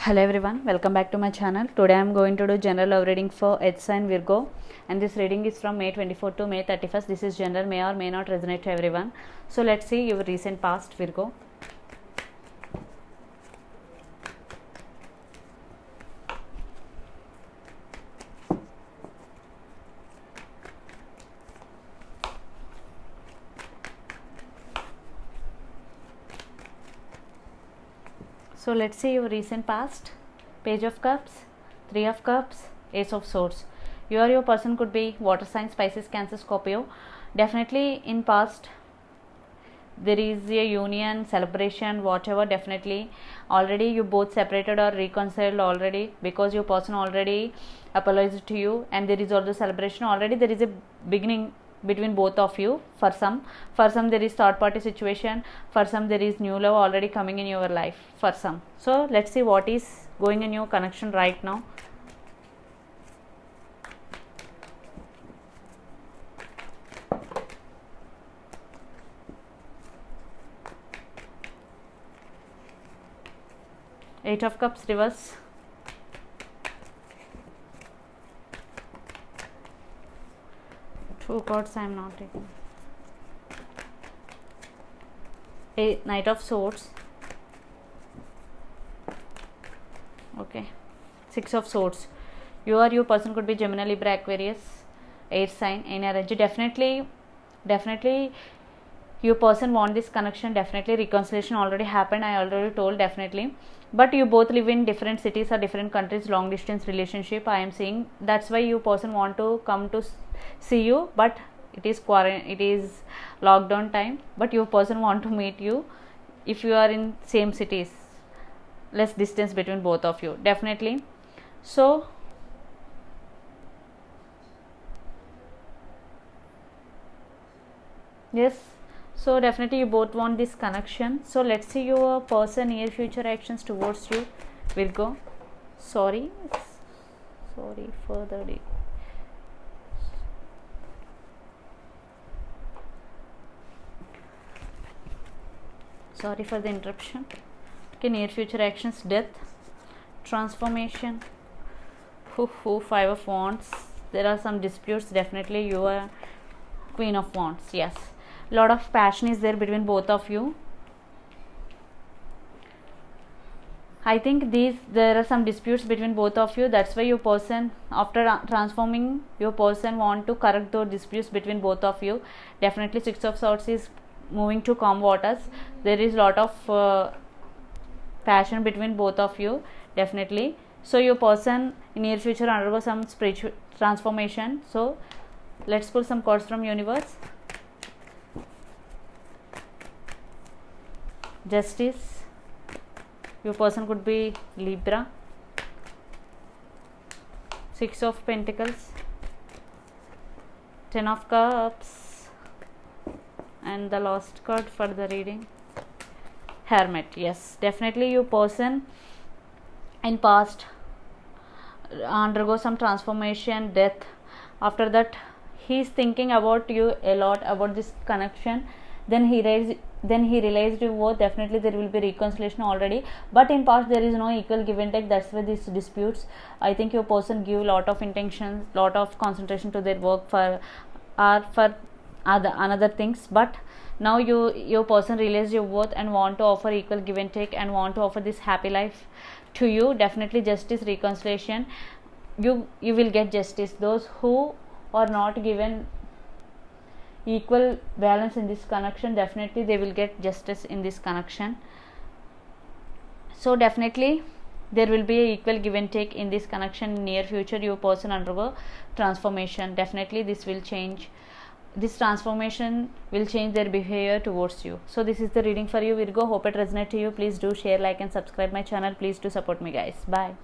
Hello everyone, welcome back to my channel. Today I am going to do general love reading for Earth sign Virgo, and this reading is from May 24 to May 31st. This is general, may or may not resonate to everyone. So let's see your recent past Virgo. So let's see your recent past. Page of Cups, Three of Cups, Ace of Swords. Your person could be water sign, Pisces, Cancer, Scorpio. Definitely in past there is a union, celebration, whatever. Definitely already you both separated or reconciled already, because your person already apologized to you, and there is also celebration already. There is a beginning between both of you. For some there is third party situation, for some there is new love already coming in your life, for some. So let's see what is going in your connection right now. Eight of Cups reverse, two cards I am not taking. Knight of Swords, okay. Six of Swords. Your person could be Gemini, Libra, Aquarius, air sign, energy. Definitely your person want this connection. Definitely reconciliation already happened, I already told. Definitely, but you both live in different cities or different countries, long distance relationship I am seeing. That's why your person want to come to see you, but it is lockdown time, but your person want to meet you if you are in same cities, less distance between both of you. Definitely. So yes, so definitely you both want this connection. So let's see your person near future actions towards you, Virgo. Sorry for the sorry for the interruption. Okay, near future actions: death, transformation, Five of Wands. There are some disputes. Definitely you are Queen of Wands. Yes, lot of passion is there between both of you. I think there are some disputes between both of you. That's why your person, after transforming, your person want to correct those disputes between both of you. Definitely Six of Swords is moving to calm waters. There is lot of passion between both of you. Definitely. So your person in near future undergo some spiritual transformation. So let's pull some cards from universe. Justice. Your person could be Libra. Six of Pentacles, Ten of Cups, and the last card for the reading, Hermit. Yes, definitely your person in past undergo some transformation, death. After that he is thinking about you a lot, about this connection. Then he realized your worth. Definitely there will be reconciliation already, but in past there is no equal give and take. That's why these disputes. I think your person give lot of intentions, lot of concentration to their work for another things, but now your person realized your worth and want to offer equal give and take, and want to offer this happy life to you. Definitely justice, reconciliation. You will get justice. Those who are not given equal balance in this connection, definitely they will get justice in this connection. So definitely there will be a equal give and take in this connection. In near future your person undergo transformation. Definitely this transformation will change their behavior towards you. So this is the reading for you, Virgo. Hope it resonates to you. Please do share, like and subscribe my channel. Please do support me, guys. Bye.